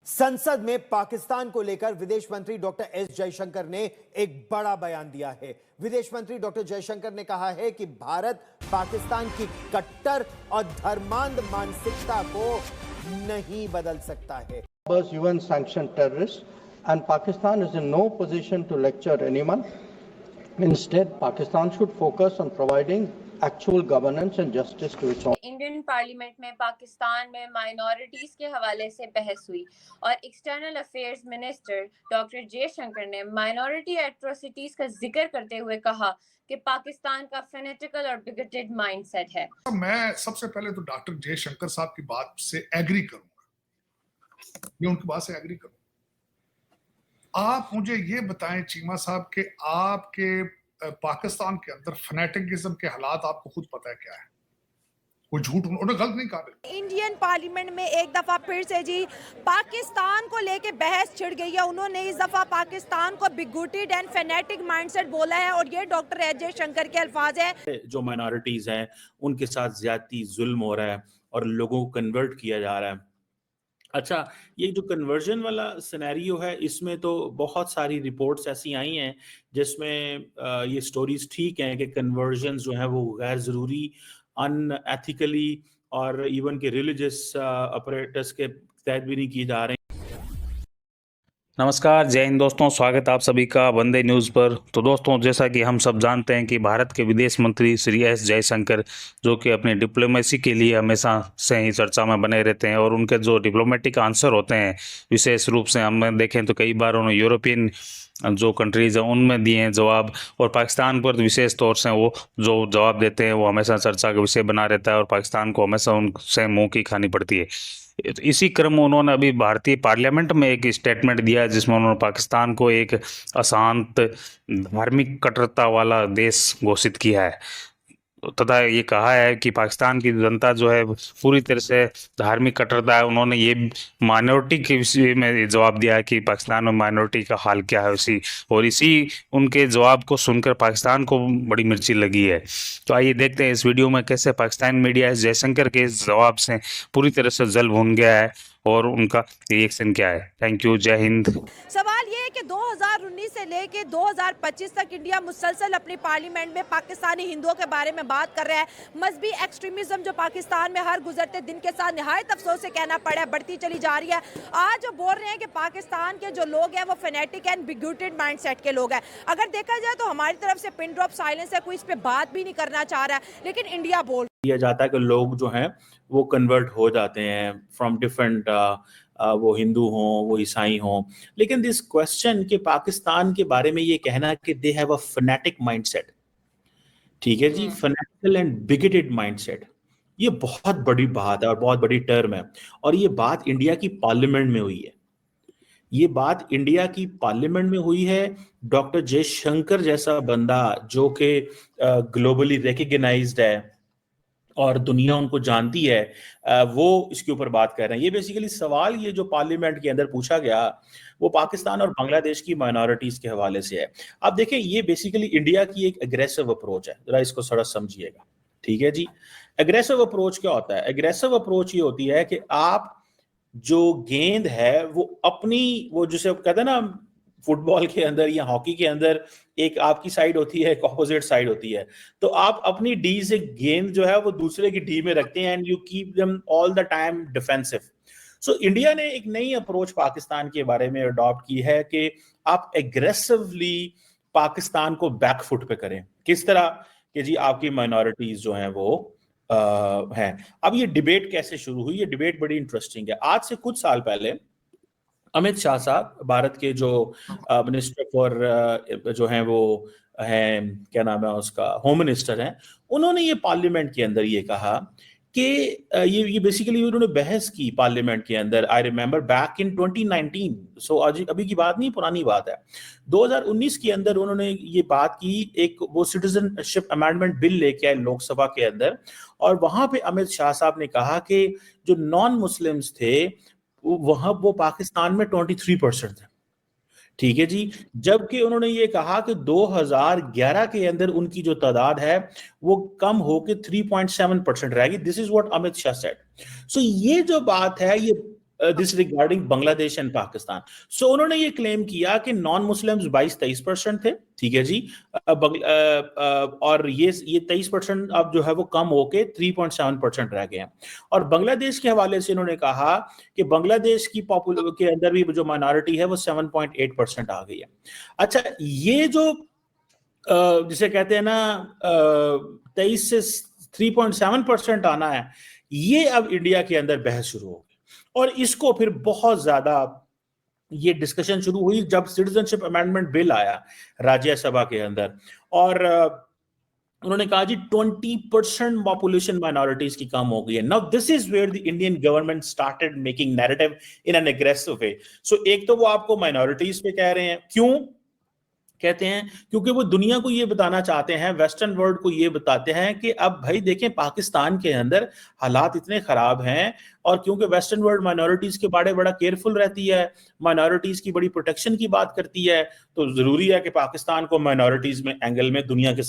संसद में पाकिस्तान को लेकर विदेश मंत्री डॉक्टर एस जयशंकर ने एक बड़ा बयान दिया है। विदेश मंत्री डॉक्टर जयशंकर ने कहा है कि भारत पाकिस्तान की कट्टर और धर्मांध मानसिकता को नहीं बदल सकता है। UN sanctioned terrorists and Pakistan is in no position to lecture anyone. Instead, Pakistan should focus on providing actual governance and justice to its own. Indian parliament में पाकिस्तान में माइनॉरिटीज के हवाले से बहस हुई और external affairs minister doctor Jaishankar ने minority atrocities का जिक्र करते हुए कहा कि पाकिस्तान का फेनेटिकल और बिगटेड माइंडसेट है। मैं सबसे पहले तो डॉक्टर जयशंकर साहब की बात से एग्री करूंगा, मैं उनकी बात से एग्री करूंगा। आप मुझे ये बताएं चीमा साहब कि आपके पाकिस्तान के अंदर फनेटिकिज्म के हालात आपको खुद पता है क्या है? कोई झूठ उन्होंने गलत नहीं कहा। इंडियन पार्लियामेंट में एक दफा फिर से जी पाकिस्तान को लेके बहस छिड़ गई है। उन्होंने इस दफा पाकिस्तान को बिगुटेड एंड फेनेटिक माइंडसेट बोला है और ये डॉक्टर एस जयशंकर के अल्फाज है। जो माइनॉरिटीज हैं उनके साथ ज्यादती जुल्म हो रहा है और लोगों को कन्वर्ट किया जा रहा है। अच्छा, ये जो कन्वर्जन वाला सिनेरियो है इसमें तो बहुत सारी रिपोर्ट्स ऐसी आई हैं जिसमें ये स्टोरीज ठीक हैं कि कन्वर्जन जो है वो गैर ज़रूरी, अनएथिकली और इवन के रिलीजियस ऑपरेटर्स के तहत भी नहीं किए जा रहे हैं। नमस्कार, जय हिंद दोस्तों, स्वागत आप सभी का वंदे न्यूज़ पर। तो दोस्तों, जैसा कि हम सब जानते हैं कि भारत के विदेश मंत्री श्री एस जयशंकर जो कि अपनी डिप्लोमेसी के लिए हमेशा से ही चर्चा में बने रहते हैं और उनके जो डिप्लोमेटिक आंसर होते हैं विशेष रूप से हम देखें तो कई बार उन्होंने यूरोपियन जो कंट्रीज़ हैं उनमें दिए हैं जवाब, और पाकिस्तान पर विशेष तौर से वो जो जवाब देते हैं वो हमेशा चर्चा का विषय बना रहता है और पाकिस्तान को हमेशा उनसे मुँह की खानी पड़ती है। इसी क्रम में उन्होंने अभी भारतीय पार्लियामेंट में एक स्टेटमेंट दिया है जिसमें उन्होंने पाकिस्तान को एक अशांत धार्मिक कट्टरता वाला देश घोषित किया है तथा ये कहा है कि पाकिस्तान की जनता जो है पूरी तरह से धार्मिक कट्टरता है। उन्होंने ये माइनॉरिटी के विषय में जवाब दिया है कि पाकिस्तान में माइनॉरिटी का हाल क्या है इसी उनके जवाब को सुनकर पाकिस्तान को बड़ी मिर्ची लगी है। तो आइए देखते हैं इस वीडियो में कैसे पाकिस्तान मीडिया इस जयशंकर के इस जवाब से पूरी तरह से जल भून गया है और उनका रिएक्शन क्या है। थैंक यू, जय हिंद। सवाल ये है कि 2019 से लेके 2025 तक इंडिया मुसलसल अपनी पार्लियामेंट में पाकिस्तानी हिंदुओं के बारे में बात कर रहा है। मजहबी एक्सट्रीमिज्म जो पाकिस्तान में हर गुजरते दिन के साथ निहायत अफसोस से कहना पड़ा है बढ़ती चली जा रही है। आज जो बोल रहे हैं कि पाकिस्तान के जो लोग हैं वो फेनेटिक एंड बिगुटेड माइंडसेट के लोग हैं। अगर देखा जाए तो हमारी तरफ से पिन ड्रॉप साइलेंस है, कोई इस पर बात भी नहीं करना चाह रहा है, लेकिन इंडिया बोल दिया जाता है कि लोग जो हैं वो कन्वर्ट हो जाते हैं फ्रॉम डिफरेंट, वो हिंदू हों वो ईसाई हों। लेकिन दिस क्वेश्चन के पाकिस्तान के बारे में ये कहना कि they have a phonetic mindset, ठीक है जी, फनेटिकल एंड बिगेटेड माइंडसेट, ये बहुत बड़ी बात है और बहुत बड़ी टर्म है। और ये बात इंडिया की पार्लियामेंट में हुई है, ये बात इंडिया की पार्लियामेंट में हुई है। डॉक्टर जयशंकर जैसा बंदा जो कि ग्लोबली रिकग्नाइज्ड है और दुनिया उनको जानती है, वो इसके ऊपर बात कर रहे हैं। ये बेसिकली सवाल ये जो पार्लियामेंट के अंदर पूछा गया वो पाकिस्तान और बांग्लादेश की माइनॉरिटीज के हवाले से है। अब देखें, ये बेसिकली इंडिया की एक एग्रेसिव अप्रोच है, जरा इसको थोड़ा समझिएगा, ठीक है जी। एग्रेसिव अप्रोच क्या होता है? एग्रेसिव अप्रोच ये होती है कि आप जो गेंद है वो अपनी, वो जिसे कहते हैं ना फुटबॉल के अंदर या हॉकी के अंदर एक आपकी साइड होती है, एक ऑपोजिट साइड होती है, तो आप अपनी डी से गेंद जो है वो दूसरे की डी में रखते हैं and you keep them all the time defensive. So India ने एक नई अप्रोच पाकिस्तान के बारे में अडॉप्ट की है कि आप एग्रेसिवली पाकिस्तान को बैकफुट पे करें। किस तरह कि जी आपकी माइनॉरिटीज जो हैं वो हैं। अब ये डिबेट कैसे शुरू हुई? ये डिबेट बड़ी इंटरेस्टिंग है। आज से कुछ साल पहले अमित शाह साहब, भारत के जो मिनिस्टर फॉर जो हैं वो हैं, क्या नाम है उसका, होम मिनिस्टर हैं, उन्होंने ये पार्लियामेंट के अंदर ये कहा कि ये बेसिकली उन्होंने बहस की पार्लियामेंट के अंदर। आई रिमेंबर बैक इन 2019, सो आज अभी की बात नहीं, पुरानी बात है। 2019 के अंदर उन्होंने ये बात की, एक वो सिटीजनशिप अमेंडमेंट बिल लेके आए लोकसभा के अंदर, और वहां पे अमित शाह साहब ने कहा कि जो नॉन मुस्लिम्स थे वहां वो पाकिस्तान में 23% थे, ठीक है जी। जबकि उन्होंने ये कहा कि 2011 के अंदर उनकी जो तादाद है वो कम होकर 3.7% रहेगी। This is what Amit Shah said. So ये जो बात है ये this regarding Bangladesh and Pakistan. So उन्होंने ये क्लेम किया कि नॉन मुस्लिम्स 22-23% थे, ठीक है जी, और ये 23% अब जो है वो कम होके 3.7% रह गए हैं। और बांग्लादेश के हवाले से इन्होंने कहा कि बांग्लादेश की पॉपुलेशन के अंदर भी जो माइनॉरिटी है वो 7.8% आ गई है। अच्छा, ये जो जिसे कहते हैं ना 23 से 3.7% आना है, ये अब इंडिया के अंदर बहस शुरू होगी। और इसको फिर बहुत ज्यादा ये डिस्कशन शुरू हुई जब सिटीजनशिप अमेंडमेंट बिल आया राज्यसभा के अंदर, और उन्होंने कहा जी 20% पॉपुलेशन माइनॉरिटीज की कम हो गई है। Now this is where the Indian government started making narrative in an aggressive way. So एक तो वो आपको माइनॉरिटीज पे कह रहे हैं, क्यों कहते हैं? क्योंकि वो दुनिया को ये बताना चाहते हैं, वेस्टर्न वर्ल्ड को ये बताते हैं कि अब भाई देखें पाकिस्तान के अंदर हालात इतने खराब हैं, और क्योंकि वेस्टर्न वर्ल्ड माइनॉरिटीज के बारे बड़ा केयरफुल रहती है, माइनॉरिटीज की बड़ी प्रोटेक्शन की बात करती है, तो जरूरी है कि पाकिस्तान को माइनॉरिटीज में एंगल में दुनिया के